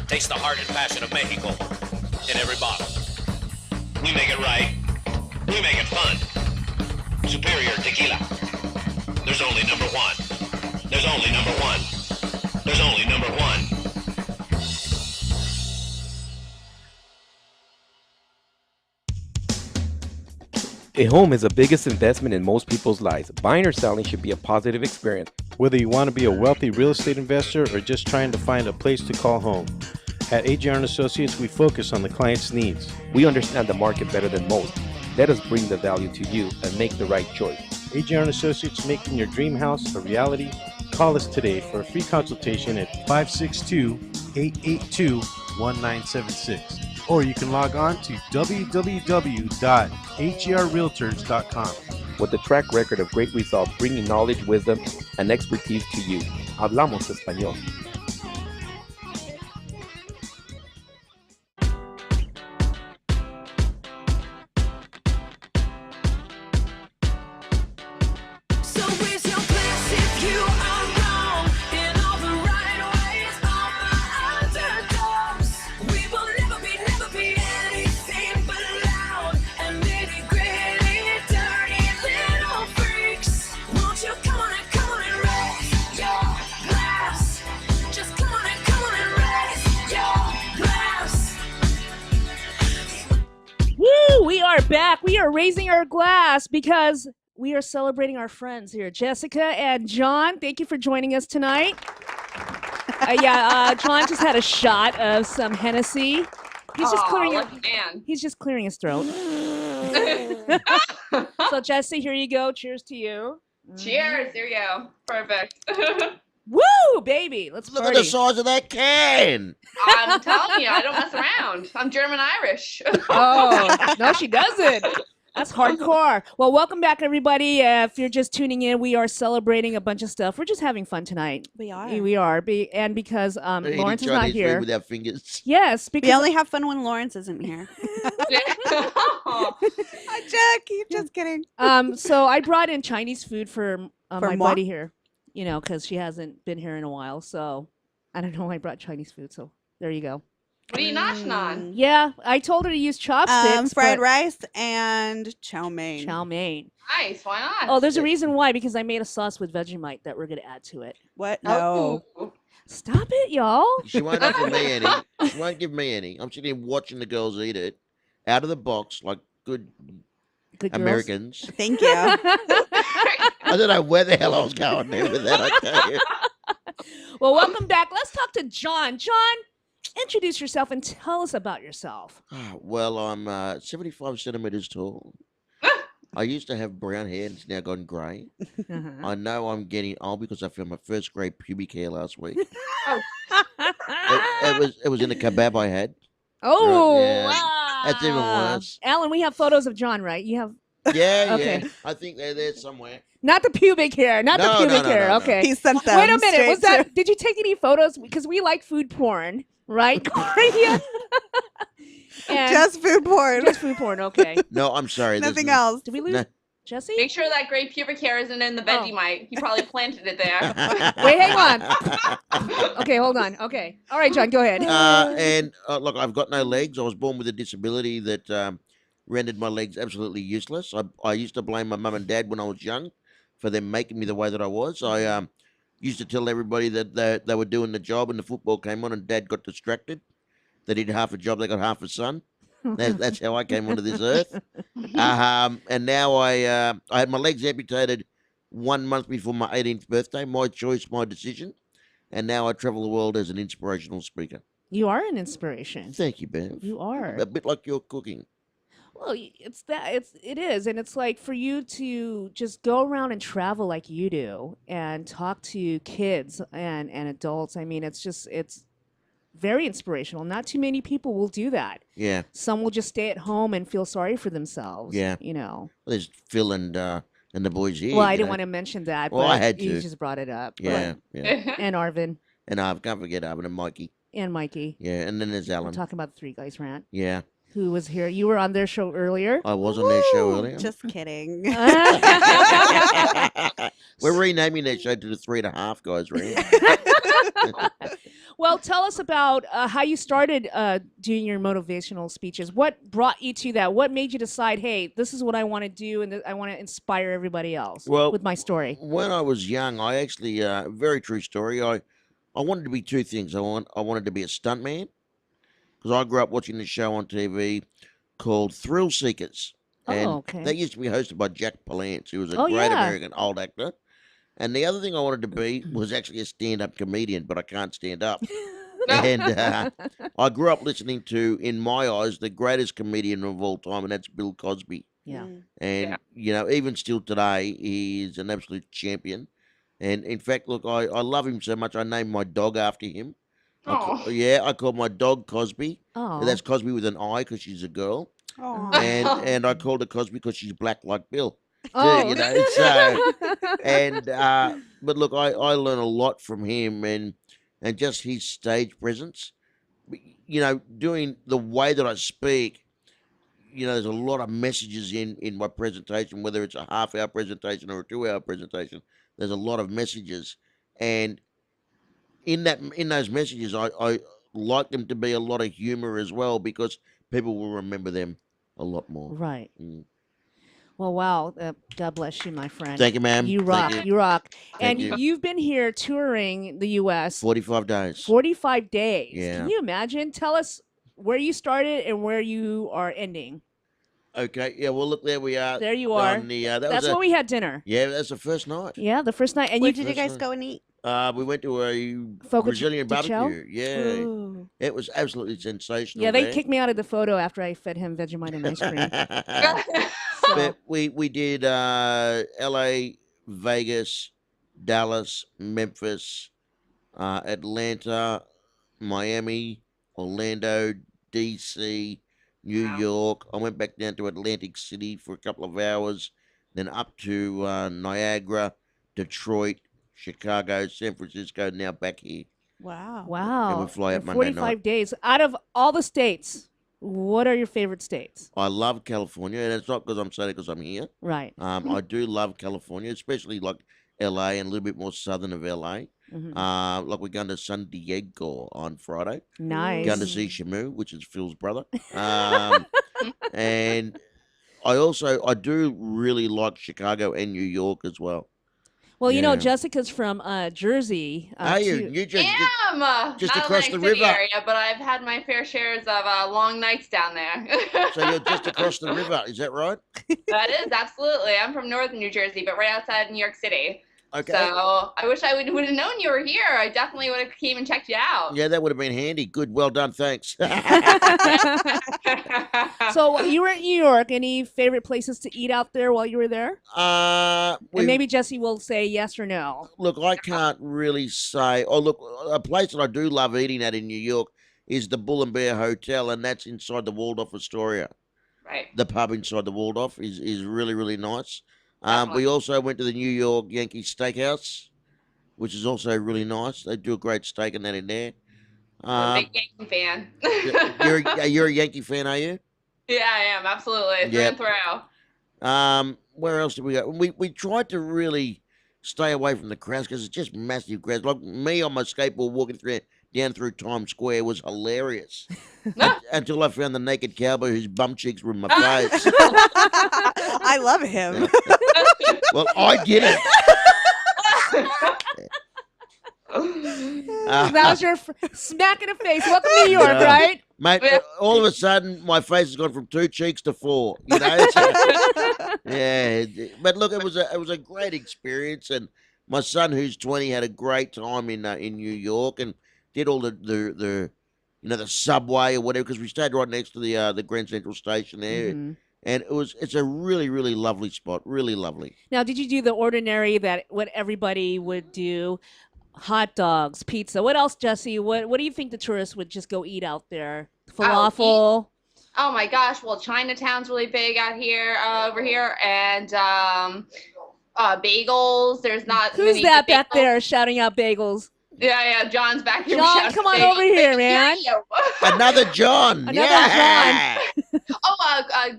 Taste the heart and passion of Mexico in every bottle. We make it right. We make it fun. Superior tequila. There's only number one. There's only number one. There's only number one. A home is the biggest investment in most people's lives. Buying or selling should be a positive experience. Whether you want to be a wealthy real estate investor or just trying to find a place to call home. At AGR & Associates, we focus on the client's needs. We understand the market better than most. Let us bring the value to you and make the right choice. AGR & Associates, making your dream house a reality. Call us today for a free consultation at 562-882-1976. Or you can log on to www.agrrealtors.com. With a track record of great results, bringing knowledge, wisdom, and expertise to you. Hablamos español. Back. We are raising our glass because we are celebrating our friends here. Jessica and John, thank you for joining us tonight. John just had a shot of some Hennessy. He's just clearing his throat. So Jesse, here you go. Cheers to you. Cheers. There you go. Perfect. Woo, baby. Let's Look party. at the size of that can. I'm telling you, I don't mess around. I'm German-Irish. Oh, no, she doesn't. That's hardcore. Well, welcome back, everybody. If you're just tuning in, we are celebrating a bunch of stuff. We're just having fun tonight. We are. We are. And because Lawrence is not here. With our fingers. Yes, because we only have fun when Lawrence isn't here. Jackie, just kidding. So I brought in Chinese food for my moi? buddy here. You know, because she hasn't been here in a while. So I don't know. I brought Chinese food. So there you go. What are you noshing on? Yeah, I told her to use chopsticks. Fried rice and chow mein. Chow mein. Nice. Why not? Oh, there's a reason why. Because I made a sauce with Vegemite that we're going to add to it. What? No. Oh. Stop it, y'all. She won't offer me any. She won't give me any. I'm sitting here watching the girls eat it out of the box like good Good girls. Americans. Thank you. I don't know where the hell I was going there with that, I tell you. Well, welcome back. Let's talk to John. John, introduce yourself and tell us about yourself. Well, I'm 75 centimeters tall. I used to have brown hair and it's now gone grey. I know I'm getting old because I found my first grey pubic hair last week. It was in a kebab I had. Oh, Yeah. wow. That's even worse. Alan, we have photos of John, right? You have Yeah, Okay. yeah. I think they're there somewhere. not the pubic hair, not the No, pubic no, hair. no. Okay. He sent them. Wait a minute. straight Was that? Did you take any photos? Because we like food porn, right? Gloria? And just food porn. just food porn. Okay. No, I'm sorry. this Nothing is- else. Did we lose No. Jesse? Make sure that gray pubic hair isn't in the Vegemite. He probably planted it there. Wait, hang on. Okay, hold on. Okay. All right, John, go ahead. Look, I've got no legs. I was born with a disability that rendered my legs absolutely useless. I used to blame my mum and dad when I was young for them making me the way that I was. I used to tell everybody that they were doing the job and the football came on and dad got distracted. They did half a job, they got half a son. That's how I came onto this earth. And now I had my legs amputated 1 month before my 18th birthday. My choice, my decision. And now I travel the world as an inspirational speaker. You are an inspiration. Thank you, Bev. You are. A bit like your cooking. Well, it is, and it's like for you to just go around and travel like you do and talk to kids and adults. I mean, it's very inspirational. Not too many people will do that. Yeah. Some will just stay at home and feel sorry for themselves. Yeah. You know. Well, there's Phil and the boys here. Well, I didn't want to mention that, Well, but I had you to. just brought it up. Yeah, yeah. And Arvin And I can't forget Arvin and Mikey. and Mikey. Yeah, and then there's I'm Alan. talking about the Three Guys Rant, Yeah, who was here. You were on their show earlier. I was on their show earlier. Just kidding. We're renaming that show to the 3.5 Guys Rant. Well, tell us about how you started doing your motivational speeches. What brought you to that? What made you decide, hey, this is what I want to do, and I want to inspire everybody else Well, with my story? when I was young, I actually, very true story. I wanted to be two things. I wanted to be a stuntman because I grew up watching this show on TV called Thrill Seekers, and Oh, okay. that used to be hosted by Jack Palance, who was a Oh, great yeah. American old actor. And the other thing I wanted to be was actually a stand-up comedian, but I can't stand up. And I grew up listening to, in my eyes, the greatest comedian of all time, and that's Bill Cosby. Yeah. Mm. And, Yeah. you know, even still today, he's an absolute champion. And in fact, look, I love him so much, I named my dog after him. Oh. Yeah, I called my dog Cosby. Oh. That's Cosby with an I because she's a girl. Aw. And I called her Cosby because she's black like Bill. Oh. You know, so and but look, I learn a lot from him and just his stage presence. You know, doing the way that I speak. You know, there's a lot of messages in my presentation, whether it's a half-hour presentation or a 2-hour presentation. There's a lot of messages, and in those messages, I like them to be a lot of humor as well because people will remember them a lot more. Right. Mm. Well, wow. God bless you, my friend. Thank you, ma'am. You Thank rock. you. You rock. Thank And you. you've been here touring the U.S. 45 days. 45 days. Yeah. Can you imagine? Tell us where you started and where you are ending. Okay, yeah, well, look, there we are. There you are. On the, that That's was when we had dinner. yeah, that's the first night. Yeah, the first night. And Where you did you guys First go and eat? We went to a Fogo Brazilian de Chão? barbecue. Yeah, Ooh. it was absolutely sensational. Yeah, they there. kicked me out of the photo after I fed him Vegemite and ice cream. So, But we did L.A., Vegas, Dallas, Memphis, Atlanta, Miami, Orlando, D.C., New Wow. York. I went back down to Atlantic City for a couple of hours, then up to Niagara, Detroit, Chicago, San Francisco, now back here. Wow. wow. And we fly out And Monday 45 night. days. Out of all the states, what are your favorite states? I love California, and it's not because I'm saying it because I'm here. Right. I do love California, especially like LA and a little bit more southern of LA. Mhm. Like we're going to San Diego on Friday. Nice. Going to see Shamu, which is Phil's brother. And I do really like Chicago and New York as well. Well, you know, Yeah. Jessica's from Jersey. Are you? too. You just Just across not a the nice city river. area, but I've had my fair shares of long nights down there. so you're just across the river, is that right? That is absolutely. I'm from northern New Jersey, but right outside New York City. Okay. So I wish I would have known you were here. I definitely would have came and checked you out. Yeah, that would have been handy. Good, well done, thanks. So you were in New York. Any favorite places to eat out there while you were there? We- And maybe Jesse will say yes or no. Look, I can't really say. Oh, look, a place that I do love eating at in New York is the Bull and Bear Hotel, and that's inside the Waldorf Astoria. Right. The pub inside the Waldorf is really, really nice. Definitely. We also went to the New York Yankee Steakhouse, which is also really nice. They do a great steak and that in there. I'm a big Yankee fan. You're a Yankee fan, are you? Yeah, I am absolutely through Yep. and through. Where else did we go? We tried to really stay away from the crowds because it's just massive crowds. Like me on my skateboard walking down through Times Square was hilarious. Until I found the naked cowboy whose bum cheeks were in my face. I love him. Well, I did it. That was your smack in the face. Welcome to New York, Yeah. right? Mate, Yeah. all of a sudden, my face has gone from 2 cheeks to 4. You know, it's yeah. But look, it was a great experience, and my son, who's 20, had a great time in New York, and did all the the subway or whatever because we stayed right next to the Grand Central Station there, Mhm. and it's a really really lovely spot, really lovely. Now, did you do the ordinary that what everybody would do? Hot dogs, pizza. What else, Jesse? What do you think the tourists would just go eat out there? Falafel. Oh my gosh! Well, Chinatown's really big out here, over here, and bagels. There's not Who's many that back bagels. there shouting out bagels? Yeah, John's back here. John, shouting come on bagels. over here, They man. can hear you. Another John, Another yeah.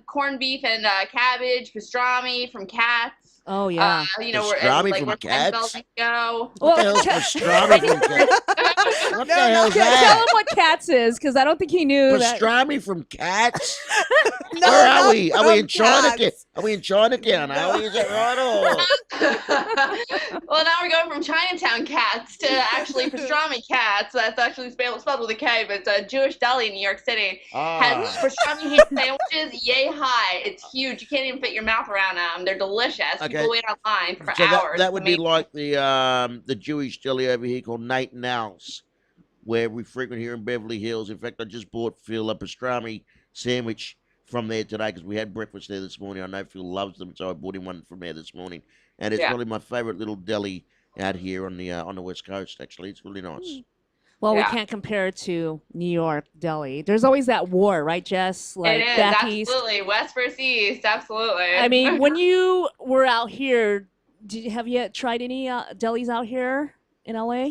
corned beef and cabbage, pastrami from Cats. Oh yeah. You know, where and, Pastrami like from where cats? Penn go. What the Well, hell's pastrami from cats? What the hell's tell that? him what cats is, because I don't think he knew that. Pastrami from cats? No, Where are not we? Are we in from Chinatown? cats. Are we in Chinatown? Are we? Is that right? Or Well, now we're going from Chinatown cats to actually pastrami cats. That's actually spelled with a K, but it's a Jewish deli in New York City. Has pastrami ham sandwiches yay high. It's huge. You can't even fit your mouth around them. They're delicious. Okay. People wait online for So hours. that would be Amazing. like the Jewish deli over here called Nate and Al's, where we frequent here in Beverly Hills. In fact, I just bought Phil a pastrami sandwich from there today because we had breakfast there this morning. I know Phil loves them, so I bought him one from there this morning. And it's Yeah. probably my favorite little deli out here on the West Coast. Actually, it's really nice. Well, we Yeah. can't compare it to New York deli. There's always that war, right, Jess? Like It is, back east. absolutely. West versus East, absolutely. I mean, when you were out here, have you tried any delis out here in LA?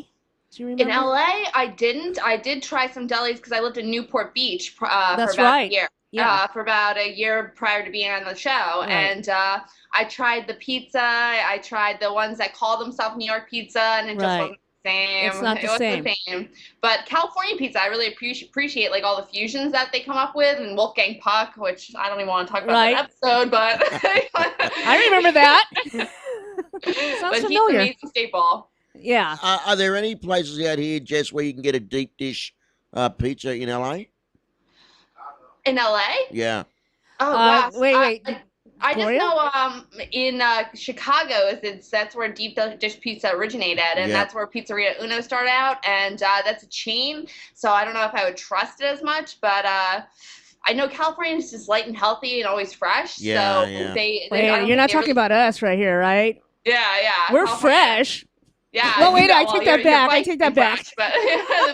Do you remember? in LA, I didn't. I did try some delis because I lived in Newport Beach for That's about right. a year. Yeah. For about a year prior to being on the show. Right. And I tried the pizza. I tried the ones that call themselves New York pizza, and it just Right. wasn't the same. It's not the It wasn't the same. But California pizza, I really appreciate like all the fusions that they come up with, and Wolfgang Puck, which I don't even want to talk about Right. that episode, but I remember that. but Sounds he's familiar. an amazing staple. Yeah. Are there any places out here, Jess, where you can get a deep dish pizza in LA? In LA? Yeah. Oh, wow. Wait. I just Gloria? know in Chicago that's where deep dish pizza originated, and Yeah. that's where Pizzeria Uno started out, and that's a chain. So I don't know if I would trust it as much, but I know California is just light and healthy and always fresh. Yeah, so yeah. they I Wait, don't you're think not they talking really- about us right here, right? Yeah. We're California. fresh. Yeah. Well, wait, I well, take that your back. I flight's take that back. fresh, but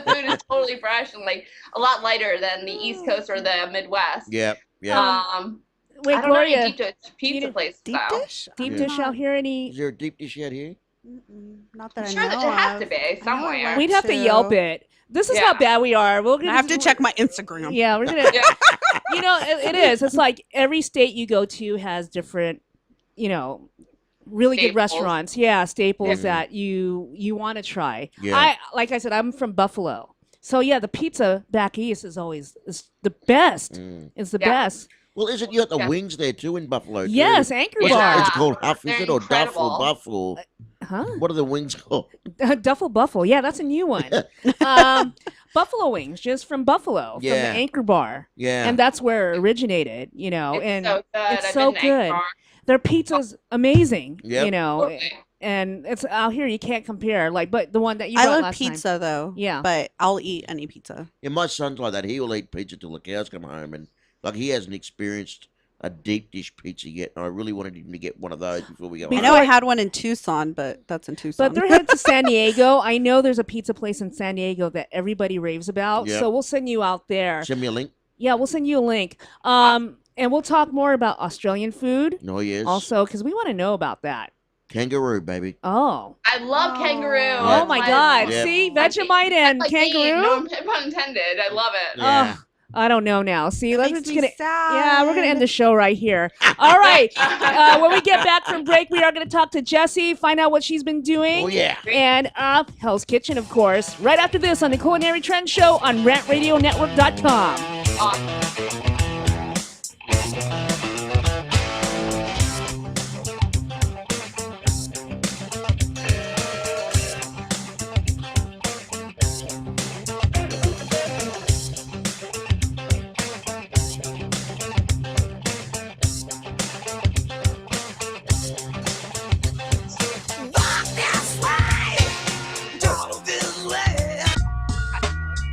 the food is totally fresh and like a lot lighter than the East Coast or the Midwest. Yeah. Yeah. Wait, I don't know Gloria, any deep dish pizza places Deep though. dish? deep Yeah. dish out here? Any? Is there a deep dish out here? Not that I'm I sure know that there has to of. be I know somewhere. where We'd have to Yelp it. This is how Yeah. bad we are. We're gonna I have to check my Instagram. Yeah, we're gonna. Yeah. You know, it is. It's like every state you go to has different, really good Staples. restaurants. Yeah, staples Yeah. that you want to try. Yeah. Like I said, I'm from Buffalo, so yeah, the pizza back east is the best. Mm. It's the Yeah. best. Well, isn't you got the Yeah. wings there too in Buffalo? Too? Yes, Anchor What's Bar. it, it's Yeah. called Huff, is They're it, or Duff, or incredible. Buff, or Huh? what are the wings called? Duffel Buffalo. Yeah, that's a new one. Buffalo wings, just from Buffalo, from the Yeah. Anchor Bar. Yeah. And that's where it originated, and so good. it's I've so been to Anchor good. Bar. Their pizza's amazing, Yep. Okay. and it's out here you can't compare. Like, but the one that you I brought love last time. pizza though. Yeah. But I'll eat any pizza. Yeah, my son's like that. He will eat pizza till the cows come home, and like he hasn't experienced a deep dish pizza yet. And I really wanted him to get one of those before we go. I home. know I had one in Tucson, but that's in Tucson. But they're headed to San Diego. I know there's a pizza place in San Diego that everybody raves about. Yep. So we'll send you out there. Send me a link. Yeah, we'll send you a link. And we'll talk more about Australian food No, yes. also, because we want to know about that. Kangaroo, baby. Oh. I love kangaroo. Yeah. Oh my God. Yeah. See, Vegemite and Like kangaroo. no pun intended. I love it. Yeah. I don't know now. See, let's makes just me gonna. sad. Yeah, we're gonna end the show right here. All right. When we get back from break, we are gonna talk to Jessie, find out what she's been doing. Oh yeah. And Hell's Kitchen, of course. Right after this on the Culinary Trends Show on RantRadioNetwork.com.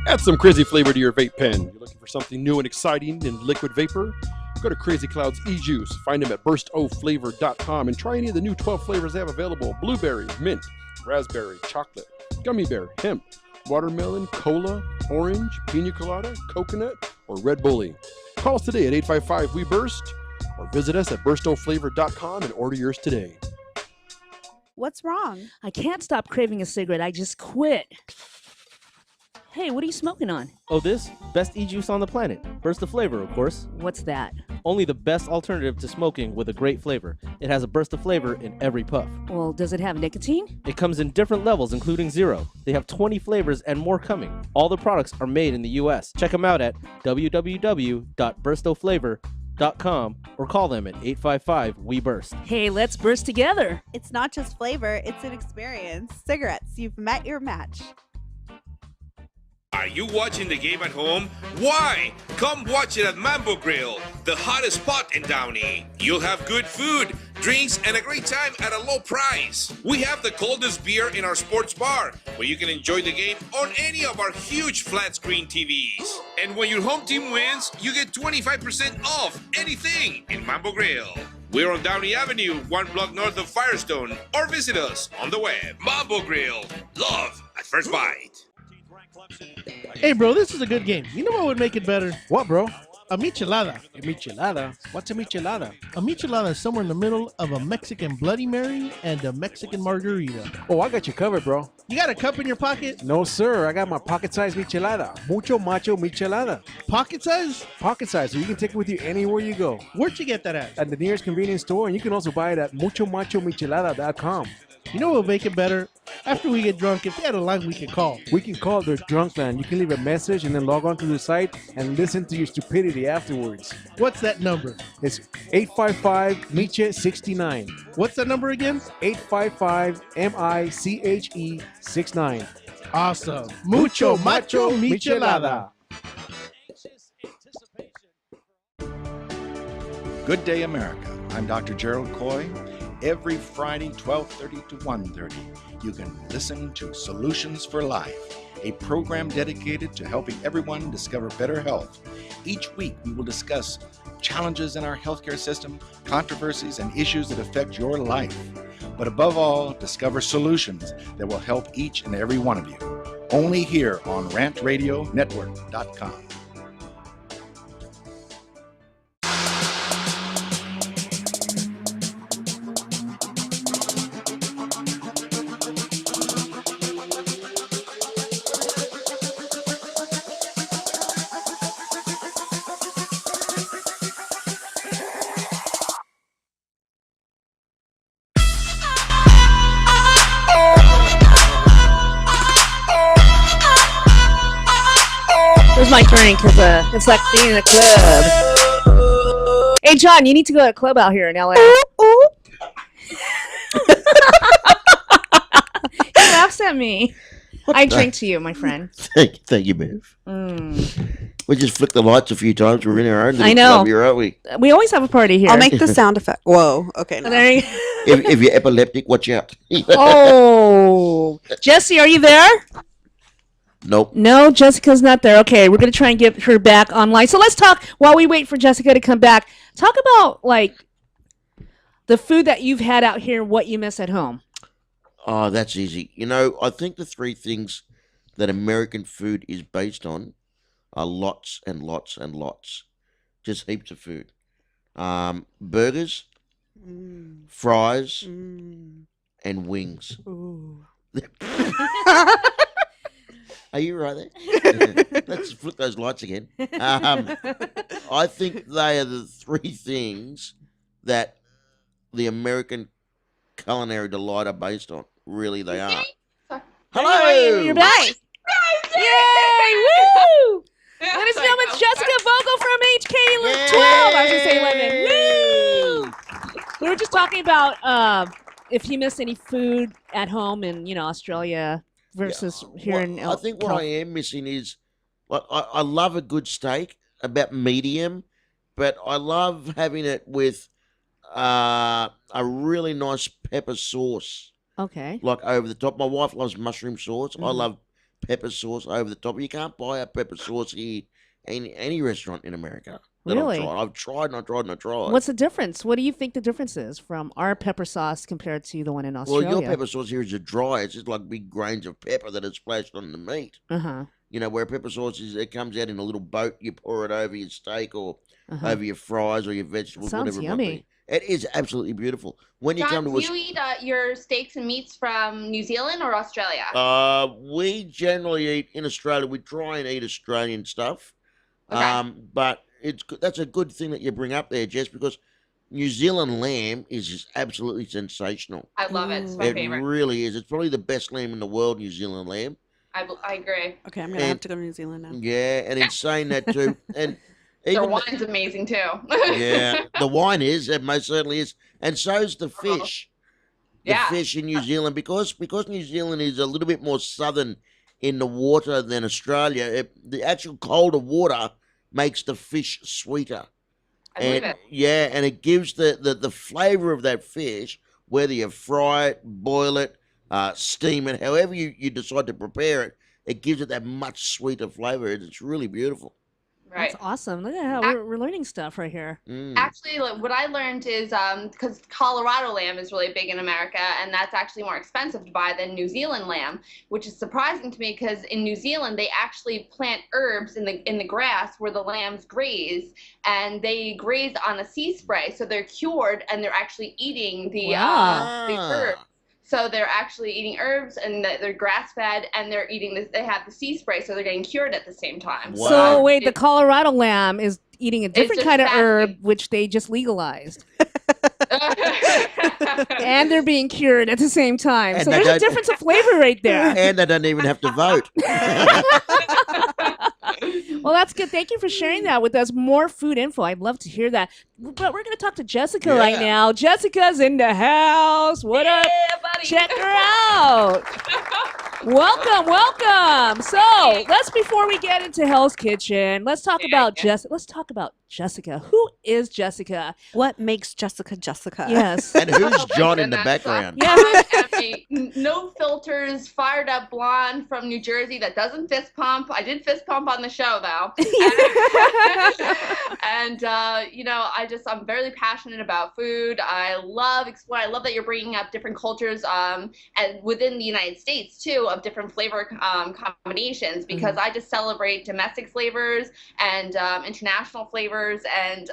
Add some crazy flavor to your vape pen. You're looking for something new and exciting in liquid vapor? Go to Crazy Cloud's e-juice. Find them at burstoflavor.com and try any of the new 12 flavors they have available. Blueberry, mint, raspberry, chocolate, gummy bear, hemp, watermelon, cola, orange, pina colada, coconut, or Red Bully. Call us today at 855-WE-BURST or visit us at burstoflavor.com and order yours today. What's wrong? I can't stop craving a cigarette. I just quit. Hey, what are you smoking on? Oh, this? Best e-juice on the planet. Burst of flavor, of course. What's that? Only the best alternative to smoking with a great flavor. It has a burst of flavor in every puff. Well, does it have nicotine? It comes in different levels, including 0. They have 20 flavors and more coming. All the products are made in the U.S. Check them out at www.burstoflavor.com or call them at 855-WE-BURST. Hey, let's burst together. It's not just flavor, it's an experience. Cigarettes, you've met your match. Are you watching the game at home? Why? Come watch it at Mambo Grill, the hottest spot in Downey. You'll have good food, drinks, and a great time at a low price. We have the coldest beer in our sports bar, where you can enjoy the game on any of our huge flat screen TVs. And when your home team wins, you get 25% off anything in Mambo Grill. We're on Downey Avenue, 1 block north of Firestone, or visit us on the web. Mambo Grill, love at first bite. Hey, bro, this is a good game. You know what would make it better? What, bro? A michelada. A michelada? What's a michelada? A michelada is somewhere in the middle of a Mexican Bloody Mary and a Mexican margarita. Oh, I got you covered, bro. You got a cup in your pocket? No, sir. I got my pocket-sized michelada. Mucho macho michelada. Pocket size? Pocket size, so you can take it with you anywhere you go. Where'd you get that at? At the nearest convenience store, and you can also buy it at muchomachomichelada.com. You know what will make it better? After we get drunk, if they had a line we could call. We can call their drunk line. You can leave a message and then log on to the site and listen to your stupidity afterwards. What's that number? It's 855-MICHE-69. What's that number again? 855-MICHE-69. Awesome. Mucho macho michelada. Good Day America. I'm Dr. Gerald Coy. Every Friday, 12:30 to 1:30, you can listen to Solutions for Life, a program dedicated to helping everyone discover better health. Each week, we will discuss challenges in our healthcare system, controversies, and issues that affect your life. But above all, discover solutions that will help each and every one of you. Only here on RantRadioNetwork.com. Where's my drink? Because it's like being in a club. Hey, John, you need to go to a club out here in LA. He laughs at me. I drink to you, my friend. Thank you, Bev. We just flicked the lights a few times. We're in our own I know. club here, aren't we? We always have a party here. I'll make the sound effect. Whoa. Okay. No. There you if you're epileptic, watch out. Oh, Jesse, are you there? Nope. No, Jessica's not there. Okay, we're going to try and get her back online. So let's talk, while we wait for Jessica to come back, talk about, like, the food that you've had out here and what you miss at home. Oh, that's easy. You know, I think the 3 things that American food is based on are lots and lots and lots. Just heaps of food. Burgers, fries, and wings. Are you right there? Let's flip those lights again. I think they are the 3 things that the American culinary delight are based on. Really, they are. Hello! You're back. Yay! Woo! Ladies and gentlemen, it's Jessica Vogel from HK 12. I was going to say 11. Woo! We were just talking about if you miss any food at home in, Australia versus here in I think what I am missing is, like, I love a good steak, about medium, but I love having it with a really nice pepper sauce. Okay. Like over the top. My wife loves mushroom sauce. I love pepper sauce over the top. You can't buy a pepper sauce here in any restaurant in America. Really? I've tried and I tried and I tried. What's the difference? What do you think the difference is from our pepper sauce compared to the one in Australia? Well, your pepper sauce here is dry. It's just like big grains of pepper that are splashed on the meat. Uh-huh. You know, where pepper sauce is, it comes out in a little boat. You pour it over your steak or over your fries or your vegetables, Sounds whatever yummy. it might be. It is absolutely beautiful. When you John, come to do you eat your steaks and meats from New Zealand or Australia? we generally eat in Australia. We try and eat Australian stuff. Okay. But that's a good thing that you bring up there, Jess, because New Zealand lamb is just absolutely sensational. I love it. It's my It favorite. really is. It's probably the best lamb in the world, New Zealand lamb. I agree. Okay, I'm gonna have to go to New Zealand now. Yeah, and in saying that too, and Their even wine's amazing too. yeah, the wine is, it most certainly is, and so's the fish. The Yeah. fish in New Zealand, because New Zealand is a little bit more southern in the water than Australia. The actual colder water makes the fish sweeter. I believe And it. yeah, and it gives the flavor of that fish, whether you fry it, boil it, steam it, however you decide to prepare it, it gives it that much sweeter flavor. It's really beautiful. Right. That's awesome. Look at how we're learning stuff right here. Actually, like, what I learned is because Colorado lamb is really big in America, and that's actually more expensive to buy than New Zealand lamb, which is surprising to me because in New Zealand they actually plant herbs in the grass where the lambs graze, and they graze on a sea spray, so they're cured and they're actually eating the herbs. So they're actually eating herbs, and they're grass-fed, and they're eating this. They have the sea spray, so they're getting cured at the same time. Wow. So wait, the Colorado lamb is eating a different just kind of fasting. herb, which they just legalized. And they're being cured at the same time. And So they there's a don't- difference of flavor right there. And they don't even have to vote. Well, that's good. Thank you for sharing that with us. More food info. I'd love to hear that. But we're going to talk to Jessica right Yeah. now. Jessica's in the house. What up? buddy. Check her out. Welcome, welcome. So before we get into Hell's Kitchen, let's talk about Jessica. Who is Jessica? What makes Jessica Jessica? Yes. And who's John in the background? Yeah. I am a no filters, fired up blonde from New Jersey that doesn't fist pump. I did fist pump on the show though. And I'm very passionate about food. I love exploring. I love that you're bringing up different cultures and within the United States too, of different flavor combinations, because I just celebrate domestic flavors and international flavors. And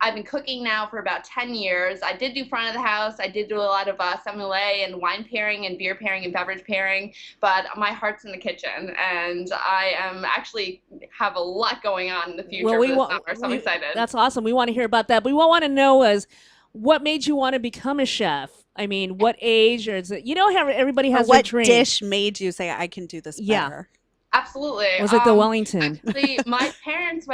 I've been cooking now for about 10 years. I did do front of the house. I did do a lot of sommelier and wine pairing and beer pairing and beverage pairing, but my heart's in the kitchen, and I am actually have a lot going on in the future for this summer, so I'm excited. That's awesome. We want to hear about that. But we want to know is what made you want to become a chef? I mean, what age, or is it, how everybody has their what dream. dish made you say I can do this better? Absolutely. Was it the Wellington? Actually, my parents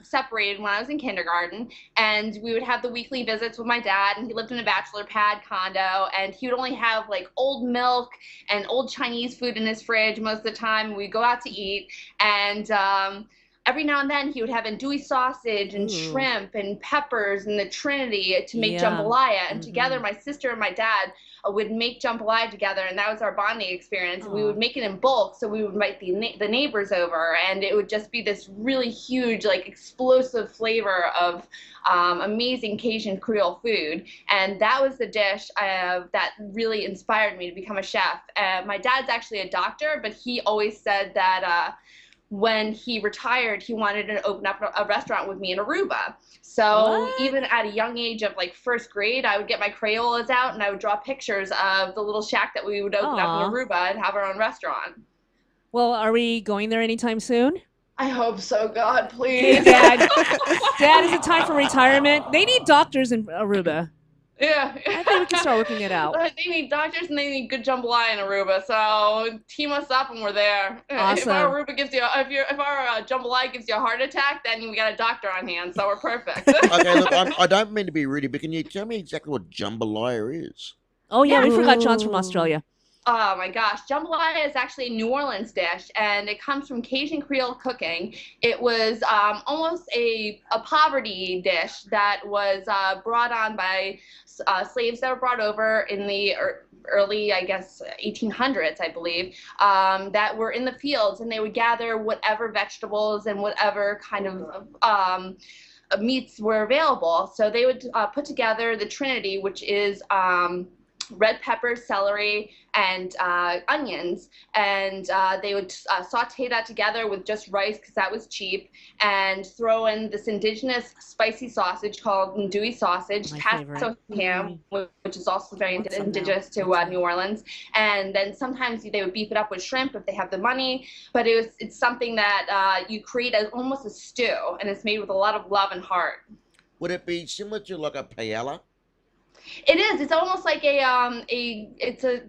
separated when I was in kindergarten, and we would have the weekly visits with my dad, and he lived in a bachelor pad condo, and he would only have like old milk and old Chinese food in his fridge most of the time. We'd go out to eat, and every now and then he would have andouille sausage and shrimp and peppers and the Trinity to make jambalaya. And together, my sister and my dad would make jambalaya together, and that was our bonding experience. And we would make it in bulk, so we would invite the neighbors over, and it would just be this really huge, like explosive flavor of amazing Cajun Creole food. And that was the dish that really inspired me to become a chef. My dad's actually a doctor, but he always said that when he retired, he wanted to open up a restaurant with me in Aruba. So even at a young age of like first grade, I would get my Crayolas out and I would draw pictures of the little shack that we would open up in Aruba and have our own restaurant. Well, are we going there anytime soon? I hope so, God, please. Dad, is it time for retirement? They need doctors in Aruba. Yeah. I think we can start working it out. They need doctors and they need good jambalaya in Aruba. So team us up and we're there. Awesome. If our Aruba gives you, if our jambalaya gives you a heart attack, then we got a doctor on hand. So we're perfect. Okay, look, I don't mean to be rude, but can you tell me exactly what jambalaya is? Oh yeah, we forgot John's from Australia. Oh my gosh, jambalaya is actually a New Orleans dish, and it comes from Cajun Creole cooking. It was almost a poverty dish that was brought on by slaves that were brought over in the early, 1800s, I believe, that were in the fields, and they would gather whatever vegetables and whatever kind of meats were available. So they would put together the Trinity, which is red pepper, celery, and onions, and they would saute that together with just rice because that was cheap, and throw in this indigenous spicy sausage called ndui sausage, tasso ham, which is also very indigenous to New Orleans, and then sometimes they would beef it up with shrimp if they have the money, but it's something that you create as almost a stew, and it's made with a lot of love and heart. Would it be similar to like a paella? It is. It's almost like it's a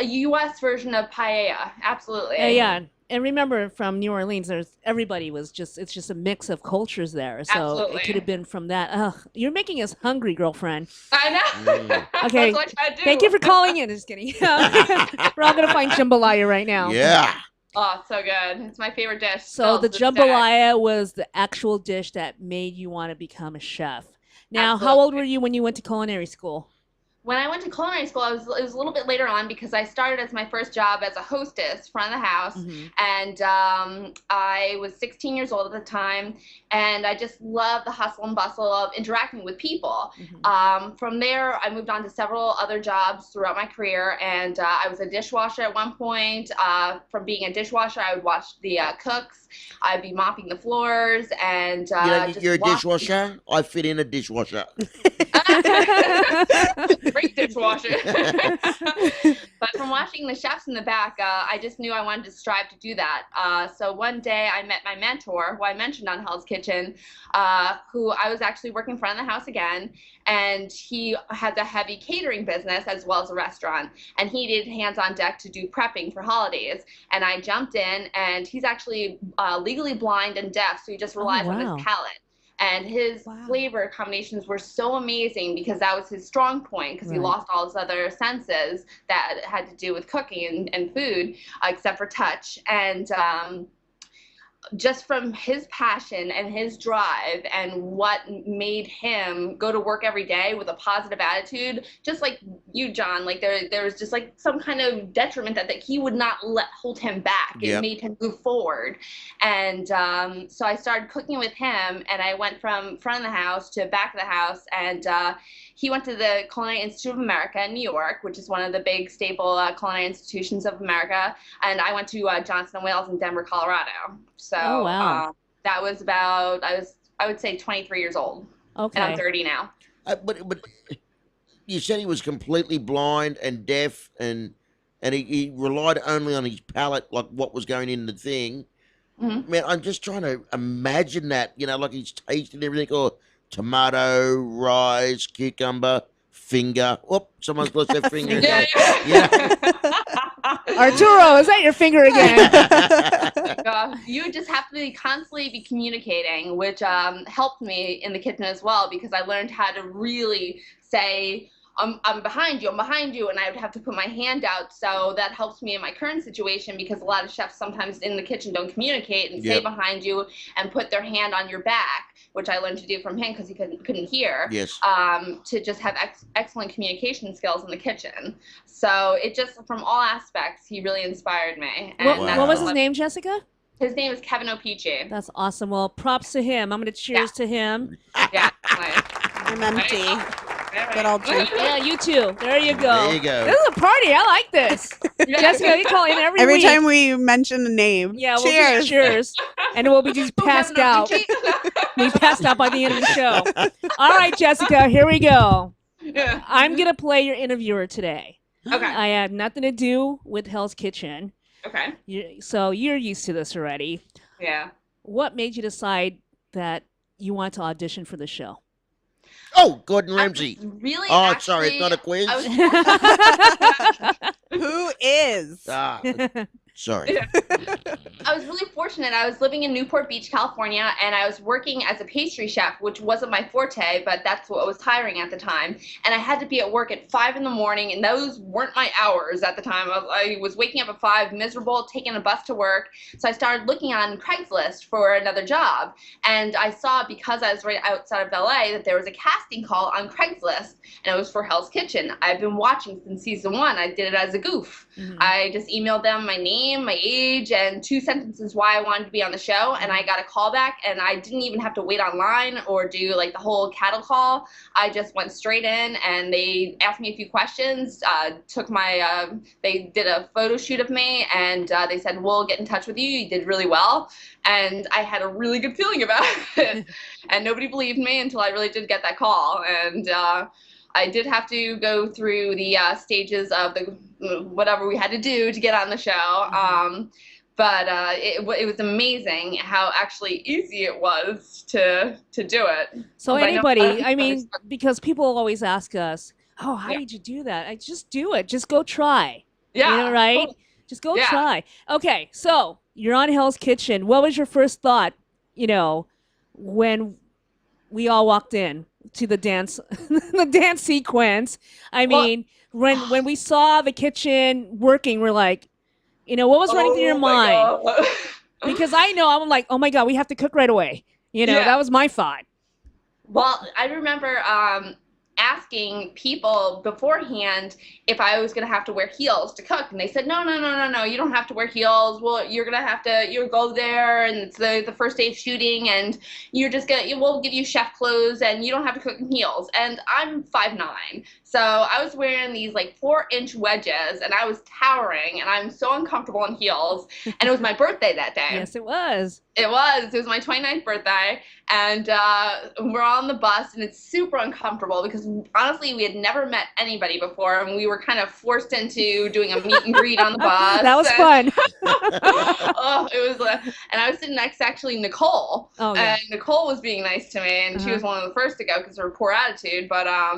U.S. version of paella. Absolutely. Yeah. And remember, from New Orleans, it's just a mix of cultures there. So Absolutely. It could have been from that. Ugh, you're making us hungry, girlfriend. I know. Okay. That's what I try to do. Thank you for calling in. Just kidding. We're all going to find jambalaya right now. Yeah. Oh, it's so good. It's my favorite dish. So the Still to this day. jambalaya was the actual dish that made you want to become a chef. Now, Absolutely. how old were you when you went to culinary school? When I went to culinary school, it was a little bit later on because I started as my first job as a hostess, front of the house, and I was 16 years old at the time, and I just loved the hustle and bustle of interacting with people. From there, I moved on to several other jobs throughout my career, and I was a dishwasher at one point. From being a dishwasher, I would wash the cooks. I'd be mopping the floors, and You're a dishwasher? I fit in a dishwasher. Great dishwasher. But from watching the chefs in the back, I just knew I wanted to strive to do that. So one day I met my mentor, who I mentioned on Hell's Kitchen, who I was actually working in front of the house again, and he has a heavy catering business as well as a restaurant, and he did hands on deck to do prepping for holidays, and I jumped in, and he's actually legally blind and deaf, so he just relies on his palate. And his flavor combinations were so amazing because that was his strong point, because he lost all his other senses that had to do with cooking and food, except for touch. And just from his passion and his drive and what made him go to work every day with a positive attitude, just like you, John, like there was just like some kind of detriment that he would not hold him back. It made him move forward. And so I started cooking with him, and I went from front of the house to back of the house, and he went to the Culinary Institute of America in New York, which is one of the big staple culinary institutions of America, and I went to Johnson & Wales in Denver, Colorado. So that was about, I would say 23 years old. Okay. And I'm 30 now. But you said he was completely blind and deaf, and he relied only on his palate, like what was going in the thing. Man, I'm just trying to imagine that, like he's tasting everything, or tomato, rice, cucumber, finger. Oh, someone's lost their finger. Arturo, is that your finger again? You just have to constantly be communicating, which helped me in the kitchen as well, because I learned how to really say, I'm behind you, and I would have to put my hand out. So that helps me in my current situation, because a lot of chefs sometimes in the kitchen don't communicate and say behind you and put their hand on your back, which I learned to do from him because he couldn't hear. Yes. To just have excellent communication skills in the kitchen. So it just, from all aspects, he really inspired me. And what was his name, Jessica? His name is Kevin Opeachy. That's awesome. Well, props to him. I'm going to cheers to him. Yeah. I'm empty. Good old drink. Yeah, you too. There you go. There you go. This is a party. I like this. Jessica, you call in every week. time we mention a name. Yeah, we'll cheers. Cheers. And we'll be just passed out. We passed out by the end of the show. All right, Jessica, here we go. I'm going to play your interviewer today. Okay. I have nothing to do with Hell's Kitchen. Okay. So you're used to this already. Yeah. What made you decide that you want to audition for the show? Oh, Gordon Ramsay. Really? Oh, actually, sorry, it's not a quiz. Who is? Sorry. I was really fortunate. I was living in Newport Beach, California, and I was working as a pastry chef, which wasn't my forte, but that's what I was hiring at the time. And I had to be at work at 5 in the morning, and those weren't my hours at the time. I was waking up at 5, miserable, taking a bus to work. So I started looking on Craigslist for another job. And I saw, because I was right outside of LA, that there was a casting call on Craigslist, and it was for Hell's Kitchen. I've been watching since season 1. I did it as a goof. I just emailed them my name name, my age, and 2 sentences why I wanted to be on the show. And I got a call back, and I didn't even have to wait online or do like the whole cattle call. I just went straight in, and they asked me a few questions, they did a photo shoot of me, and they said, we'll get in touch with you. You did really well. And I had a really good feeling about it. And nobody believed me until I really did get that call. And I did have to go through the stages of the whatever we had to do to get on the show. But it was amazing how actually easy it was to do it. So anybody, I mean, because people always ask us, oh, how did you do that? I just do it. Just go try. Yeah. You know, right? Just go try. Okay, so you're on Hell's Kitchen. What was your first thought, you know, when we all walked in to the dance the dance sequence? I mean, when we saw the kitchen working, we're like, you know, what was running through your mind? Because I know, I'm like, oh my God, we have to cook right away. You know, that was my thought. Well, I remember asking people beforehand if I was going to have to wear heels to cook. And they said, no, you don't have to wear heels. Well, you're going to have to, you go there, and it's the first day of shooting, and you're just going to, we'll give you chef clothes, and you don't have to cook in heels. And I'm 5'9". So I was wearing these like 4-inch wedges, and I was towering, and I'm so uncomfortable in heels. And it was my birthday that day. Yes, it was. It was my 29th birthday, and we're on the bus, and it's super uncomfortable because honestly, we had never met anybody before, and we were kind of forced into doing a meet and greet on the bus. That was fun. Oh, it was, and I was sitting next to actually Nicole, and Nicole was being nice to me, and she was one of the first to go because of her poor attitude. But I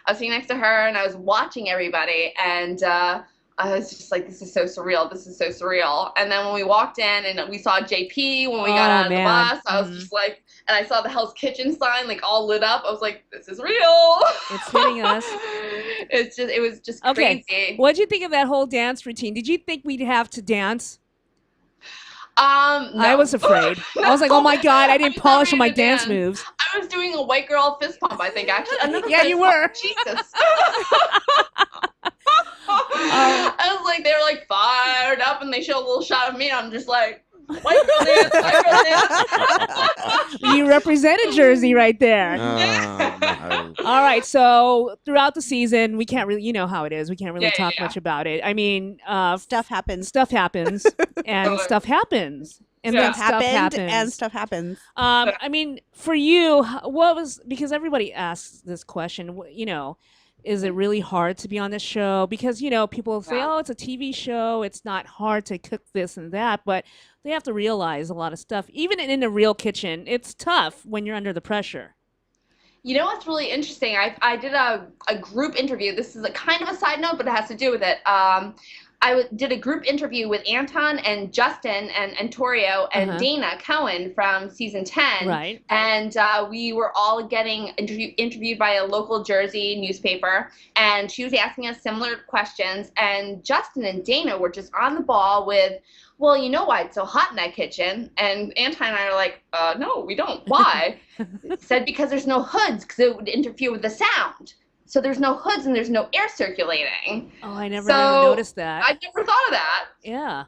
was sitting next to her, and I was watching everybody, and I was just like, this is so surreal. This is so surreal. And then when we walked in and we saw JP when we got out of the bus, I was just like, and I saw the Hell's Kitchen sign like all lit up. I was like, this is real. It's hitting us. It was just okay. crazy. What did you think of that whole dance routine? Did you think we'd have to dance? No. I was afraid. I was like, oh my God, I didn't polish my dance moves. I was doing a white girl fist pump, I think, actually. Yeah, you were. Jesus. I was like, they were like fired up, and they showed a little shot of me. I'm just like, white girl dance, white girl dance. You represented Jersey right there. No. All right, so throughout the season, we can't really, you know how it is. We can't really talk much about it. I mean, stuff happens. Stuff happens, and stuff happens. And then stuff happens. And stuff happens. I mean, for you, what was, because everybody asks this question, you know, is it really hard to be on this show? Because, you know, people say, oh, it's a TV show. It's not hard to cook this and that. But they have to realize a lot of stuff. Even in a real kitchen, it's tough when you're under the pressure. You know what's really interesting? I did a group interview. This is a kind of a side note, but it has to do with it. I did a group interview with Anton and Justin and Torio and Dana Cohen from season 10. Right. And we were all getting interviewed by a local Jersey newspaper. And she was asking us similar questions. And Justin and Dana were just on the ball with, well, you know why it's so hot in that kitchen? And Anton and I are like, no, we don't. Why? Said because there's no hoods because it would interfere with the sound. So there's no hoods and there's no air circulating. Oh, I never even noticed that. I never thought of that. Yeah.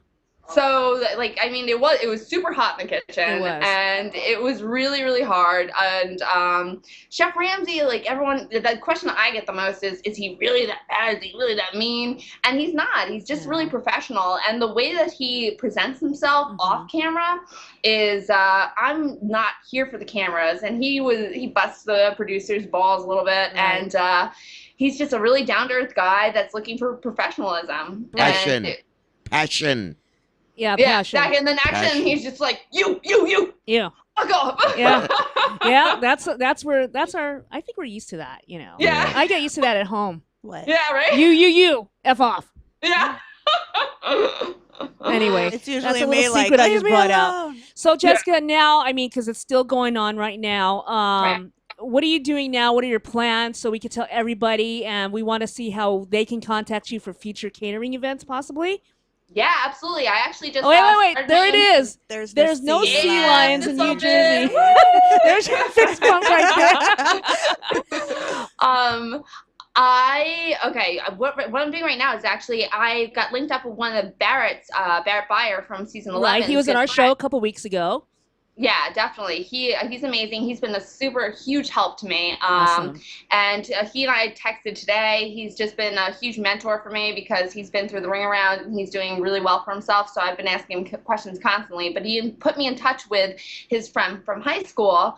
So, like, I mean, it was super hot in the kitchen. It was. And it was really, really hard. And Chef Ramsay, like, everyone, the question I get the most is he really that bad? Is he really that mean? And he's not. He's just really professional. And the way that he presents himself off camera is, I'm not here for the cameras. And he busts the producer's balls a little bit. Right. And he's just a really down-to-earth guy that's looking for professionalism. Passion. Yeah, yeah, passion. And then action, he's just like, you. Yeah. Fuck off. Yeah, that's our, I think we're used to that, you know. Yeah. I get used to that at home. What? Yeah, right? You, F off. Yeah. Anyway, It's usually that's a me little like, secret I leave just me brought out. alone. So Jessica, now, I mean, because it's still going on right now, what are you doing now? What are your plans so we can tell everybody, and we want to see how they can contact you for future catering events possibly? Yeah, absolutely. I actually just wait. There it is. There's no sea lions in New Jersey. There's your fist bump right there. What I'm doing right now is actually I got linked up with one of the Barrett Byer from season 11. Right, he was in our show a couple weeks ago. Yeah, definitely. He's amazing. He's been a super huge help to me. Awesome. And he and I texted today. He's just been a huge mentor for me because he's been through the ring around and he's doing really well for himself. So I've been asking him questions constantly. But he put me in touch with his friend from high school.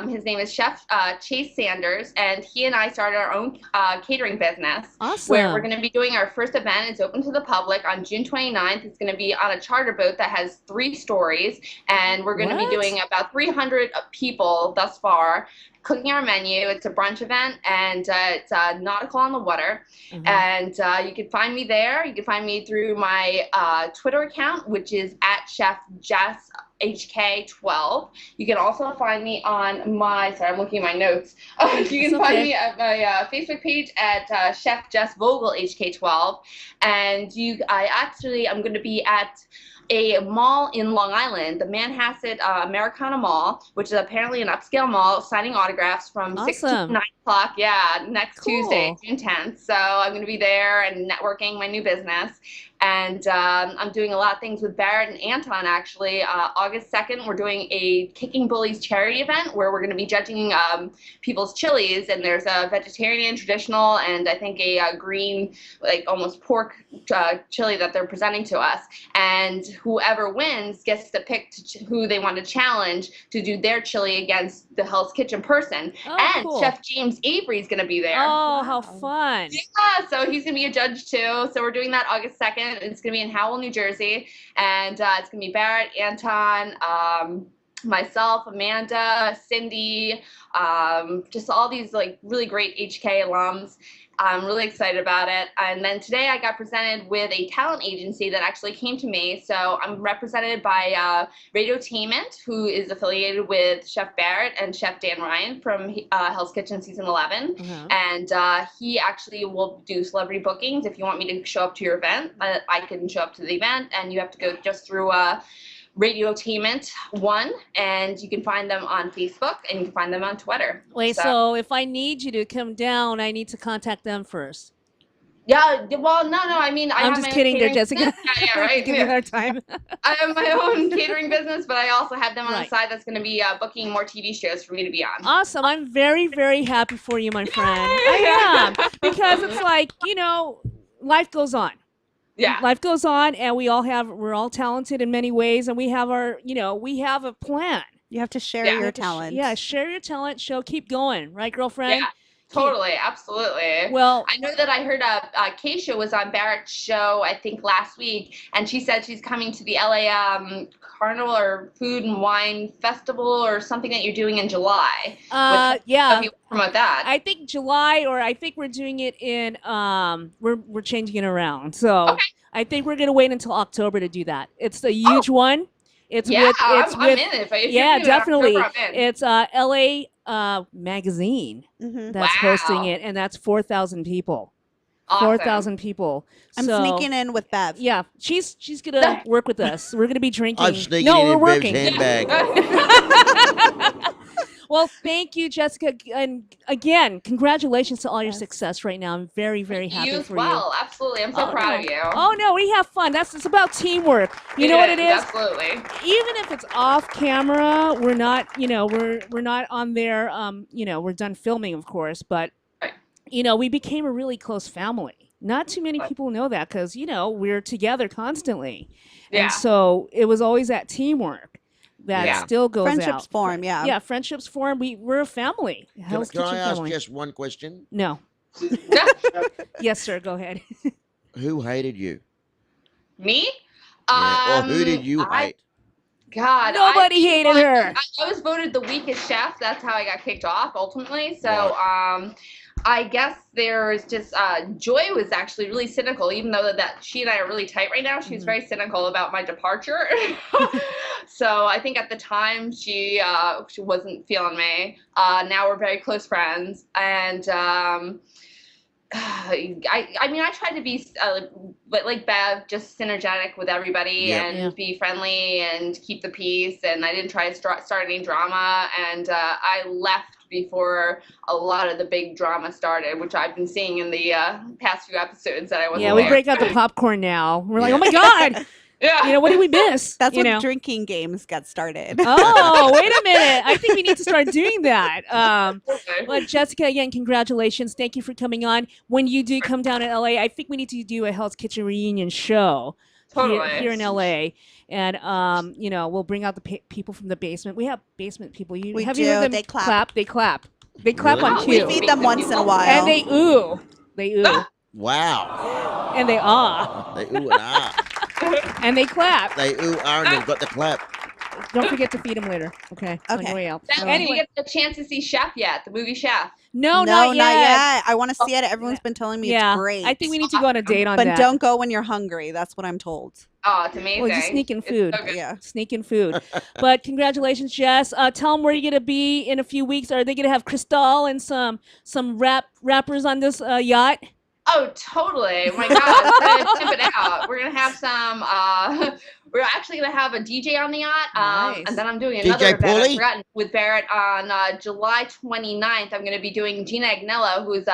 His name is Chef Chase Sanders, and he and I started our own catering business. Awesome. Where we're going to be doing our first event. It's open to the public on June 29th. It's going to be on a charter boat that has 3 stories, and we're going to be doing about 300 people thus far, cooking our menu. It's a brunch event, and it's nautical on the water. And you can find me there. You can find me through my Twitter account, which is @ChefJessHK12. You can also find me on my, sorry, I'm looking at my notes. You can find me at my Facebook page at Chef Jess Vogel HK12. And I'm going to be at a mall in Long Island, the Manhasset Americana Mall, which is apparently an upscale mall, signing autographs from 6 to 9 o'clock. Yeah, next Tuesday, June 10th. So I'm going to be there and networking my new business. And I'm doing a lot of things with Barrett and Anton, actually. August 2nd, we're doing a Kicking Bullies charity event where we're going to be judging people's chilies. And there's a vegetarian, traditional, and I think a green, like almost pork chili that they're presenting to us. And whoever wins gets to pick who they want to challenge to do their chili against the Hell's Kitchen person. And cool. Chef James Avery is going to be there. Oh, how fun. Yeah, so he's going to be a judge too. So we're doing that August 2nd. It's going to be in Howell, New Jersey. And it's going to be Barrett, Anton, myself, Amanda, Cindy, just all these like really great HK alums. I'm really excited about it. And then today I got presented with a talent agency that actually came to me. So I'm represented by Radiotainment, who is affiliated with Chef Barrett and Chef Dan Ryan from Hell's Kitchen season 11. And he actually will do celebrity bookings. If you want me to show up to your event, I can show up to the event, and you have to go just through Radiotainment 1, and you can find them on Facebook and you can find them on Twitter. Wait, so if I need you to come down, I need to contact them first? Yeah, well, no, I mean, I'm just kidding there, Jessica. Yeah, right. Give me a hard time. I have my own catering business, but I also have them on the side that's going to be booking more TV shows for me to be on. Awesome. I'm very, very happy for you, my friend. I am. Because it's like, life goes on. Yeah. Life goes on, and we're all talented in many ways, and we have we have a plan. You have to share your talent. Share your talent. Keep going. Right, girlfriend? Yeah. Totally, absolutely. Well, I know that I heard Keisha was on Barrett's show, I think last week, and she said she's coming to the LA Carnival or Food and Wine Festival or something that you're doing in July. Yeah. If you promote that. I think July, or I think we're doing it in we're changing it around. So I think we're gonna wait until October to do that. It's a huge one. It's I'm in it. Definitely. October, I'm in. It's LA Magazine that's hosting it, and that's 4,000 people. Awesome. 4,000 people. I'm sneaking in with Bev. Yeah, she's gonna work with us. We're gonna be drinking. I'm sneaking in we're Bev's working. handbag. Well, thank you, Jessica, and again, congratulations to all your success right now. I'm very, very happy you for well, absolutely. I'm so proud of you. Oh no, we have fun. It's about teamwork. You know what it is? Absolutely. Even if it's off camera, we're not, we're not on there. We're done filming, of course, but we became a really close family. Not too many people know that because we're together constantly, and so it was always that teamwork. That still goes friendships out. form, yeah. Yeah, friendships form. We're a family. Can I ask just one question? No. Yes, sir. Go ahead. Who hated you? Me? Or who did you hate? God, nobody hated her. I was voted the weakest chef. That's how I got kicked off ultimately. So I guess there's just Joy was actually really cynical, even though that she and I are really tight right now. She was very cynical about my departure. So I think at the time she wasn't feeling me. Now we're very close friends, and I tried to be like Bev, just synergetic with everybody and be friendly and keep the peace. And I didn't try to start any drama. And I left before a lot of the big drama started, which I've been seeing in the past few episodes that I wasn't Yeah, we there. break out the popcorn now. We're like, oh my God. Yeah. You know, what did we miss? That's you when know? drinking games got started. Oh, wait a minute. I think we need to start doing that. Okay. But Jessica, again, congratulations. Thank you for coming on. When you do come down to LA, I think we need to do a Hell's Kitchen reunion show Totally. here in LA. And, you know, we'll bring out the people from the basement. We have basement people. We have do. you heard them They clap. They clap. They clap Really? on We cue. feed them once in a while. And they ooh. They ooh. Wow. And they ah. They ooh and ah. And they clap. They ooh ah and they've got the clap. Don't forget to feed them later. Okay. On your way out. Did you Anyway. get the chance to see Chef yet? The movie Chef? No, not yet. I want to see it. Everyone's been telling me Yeah, it's great. I think we need to go on a date on but that. don't go when you're hungry. That's what I'm told. Oh, it's amazing. Well, just sneaking It's food. so good. Yeah. Sneaking food. But congratulations, Jess. Tell them where you're going to be in a few weeks. Are they going to have Cristal and some rappers on this yacht? Oh, totally. Oh my God. Let's tip it out. We're going to have some, we're actually going to have a DJ on the yacht. Nice. And then I'm doing DJ another event Pauly? I've forgotten, with Barrett on July 29th. I'm going to be doing Gina Agnello, who's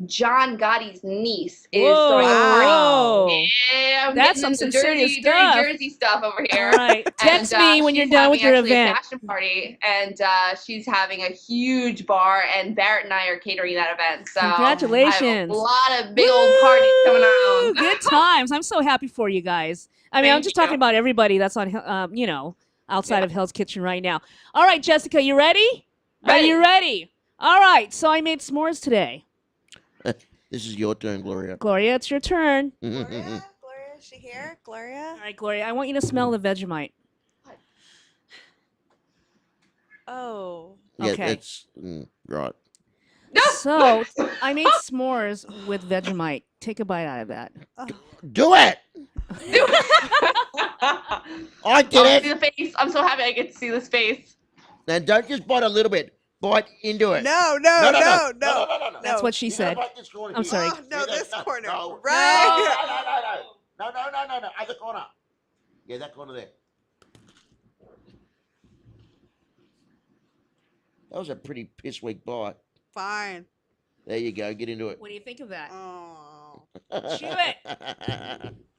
John Gotti's niece. Is Whoa. throwing a party. Whoa. Yeah, I'm That's getting some into serious dirty stuff. Jersey stuff over here. All right. Text me when you're she's done with having your actually event. A fashion party, and she's having a huge bar, and Barrett and I are catering that event. So Congratulations. I have a lot of big old parties coming Woo! around. Good times. I'm so happy for you guys. I mean, I'm Thank just you. talking about everybody that's on, you know, outside of Hell's Kitchen right now. All right, Jessica, you ready? Are Ready. you ready? All right. So I made s'mores today. This is your turn, Gloria. Gloria, it's your turn. Gloria, is she here? Gloria? All right, Gloria, I want you to smell the Vegemite. Oh. Yeah, Okay. that's right. So I made s'mores with Vegemite. Take a bite out of that. Do it. I did See it. the face. I'm so happy I get to see this face. Now don't just bite a little bit. Bite into it. No. That's what she You gotta said. bite this corner I'm here. sorry. Oh, no, this corner. No. Right. No. Other corner. Yeah, that corner there. That was a pretty piss weak bite. Fine. There you go. Get into it. What do you think of that? Oh. Chew it.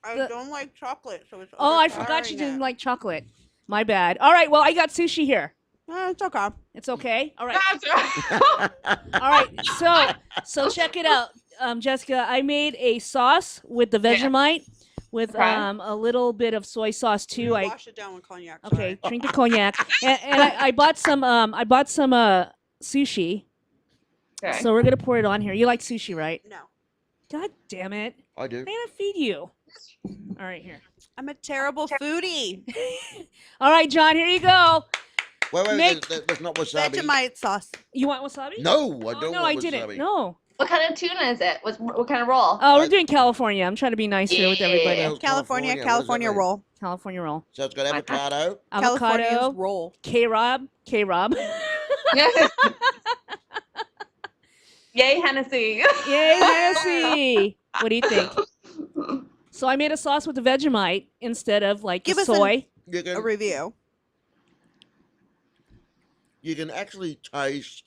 I don't like chocolate, so it's Oh, I forgot you didn't like chocolate. My bad. All right, well, I got sushi here. It's okay. It's okay? All right. That's right. All right, so check it out, Jessica. I made a sauce with the Vegemite with Okay. a little bit of soy sauce too. Wash it down with cognac. Okay, drink the cognac. And I bought some sushi. Okay. So we're gonna pour it on here. You like sushi, right? No. God damn it! I do. I'm gonna feed you. All right, here. I'm a terrible foodie. All right, John. Here you go. Wait. That's not wasabi. Vegemite sauce. You want wasabi? No, I don't no, want I didn't. wasabi. No. What kind of tuna is it? What kind of roll? Oh, we're doing California. I'm trying to be nice here with everybody. Yeah. California What does that mean? roll. California roll. So it's got avocado. California's Avocado. roll. K-Rob. Yay, Hennessy. Yay, Hennessy. What do you think? So I made a sauce with the Vegemite instead of like Give the us soy. A review. You can actually taste.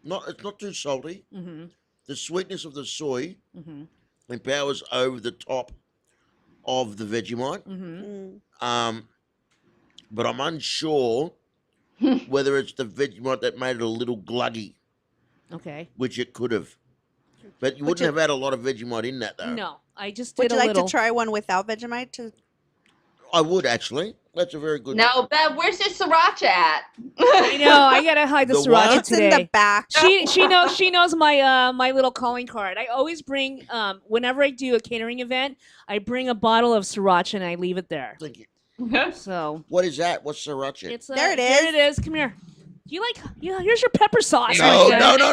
It's not too salty. Mm-hmm. The sweetness of the soy Mm-hmm. empowers over the top of the Vegemite. Mm-hmm. But I'm unsure whether it's the Vegemite that made it a little gluggy, Okay. which it could have. But you wouldn't have had a lot of Vegemite in that, though. No, I just Would did you a like little. to try one without Vegemite? I would, actually. That's a very good... No, Bev, where's your sriracha at? I know. I gotta hide the The sriracha what? It's today. in the back. She knows my my little calling card. I always bring whenever I do a catering event, I bring a bottle of sriracha and I leave it there. Thank you. So What is that? What's sriracha? it's There it There it is. is. Come here. You like? Yeah. Here's your pepper sauce. No, right no, there. no.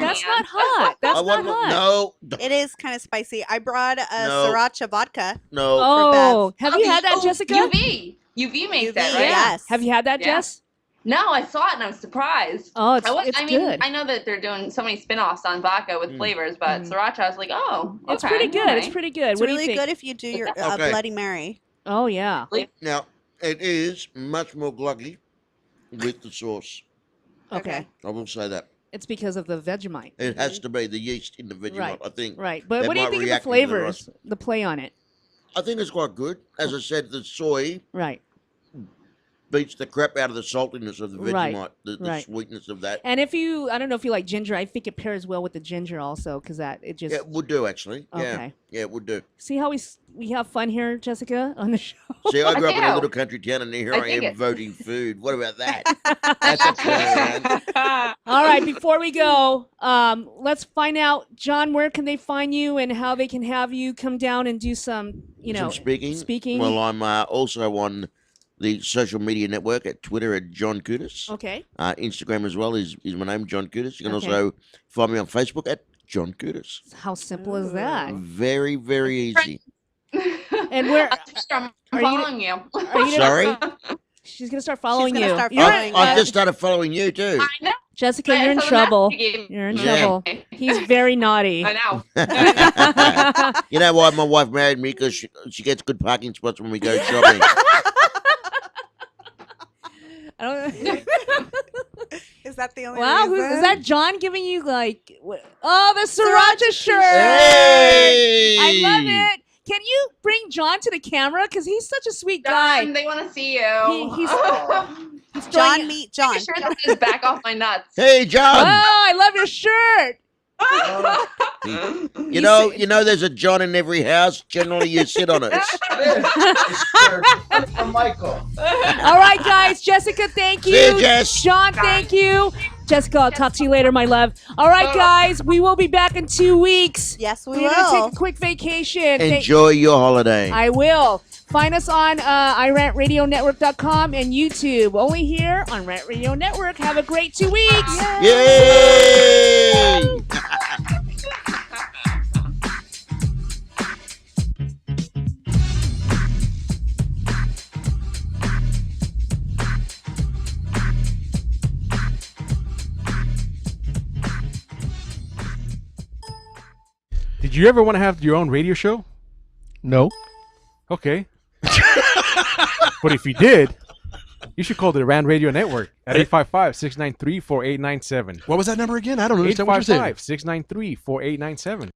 That's not hot. That's I not want hot. no, It is kind of spicy. I brought a No. sriracha vodka. no. Oh, have you had that, Oh, Jessica? UV makes that, right? Yes. Have you had that, Yeah. Jess? No, I saw it and I was surprised. Oh, it's I mean, good. I know that they're doing so many spin-offs on vodka with flavors, but sriracha, I was like, oh, okay. It's pretty good. alright. It's pretty good. It's what do really you think? good if you do your Okay. Bloody Mary. Oh yeah. Now, it is much more gluggy with the sauce. Okay. I will say that. It's because of the Vegemite. It has to be the yeast in the Vegemite, Right. I think. Right. But That what do you might think of the react into rice. flavors? The play on it. I think it's quite good. As I said, the soy Right. beats the crap out of the saltiness of the Right, Vegemite, the right. sweetness of that. And if you, I don't know if you like ginger, I think it pairs well with the ginger also, because that it just. Yeah, it would do, actually. Yeah. Okay. Yeah, it would do. See how we have fun here, Jessica, on the show. See, I grew up in a do. little country town, and here I dig am it. voting food. What about that? That's a turnaround. All right, before we go, let's find out, John, where can they find you and how they can have you come down and do some, Some speaking. Speaking. Well, I'm also on the social media network at Twitter at John Coutis. Okay. Instagram as well is my name, John Coutis. You can Okay. also find me on Facebook at John Coutis. How simple is that? Very, very easy. And where I'm Are you following you. are you Sorry? she's gonna start following gonna you. start You're- following I've just started following you, too. I know. Jessica, I you're in saw the trouble. message you gave You're in Yeah. trouble. He's very naughty. I know. You know why my wife married me? Because she gets good parking spots when we go shopping. I don't. Is that the only Wow, reason? is that John giving you like? Oh, the sriracha shirt! Hey! I love it. Can you bring John to the camera? Because he's such a sweet guy. John, they want to see you. He's John, throwing- meet John. Make sure that says back off my nuts. Hey, Oh, John! I love your shirt. You know, there's a John in every house. Generally, you sit on it. From Michael. All right, guys. Jessica, thank you. See you, Jess. John, thank you. Jessica, I'll talk to you later, my love. All right, guys. We will be back in 2 weeks. Yes, we We're gonna will. take a quick vacation. Enjoy your holiday. I will. Find us on iRantRadioNetwork.com and YouTube. Only here on Rant Radio Network. Have a great 2 weeks. Yay! Did you ever want to have your own radio show? No. Okay. But if you did, you should call the Rand Radio Network at 855-693-4897. What was that number again? I don't understand what you're saying. 855-693-4897.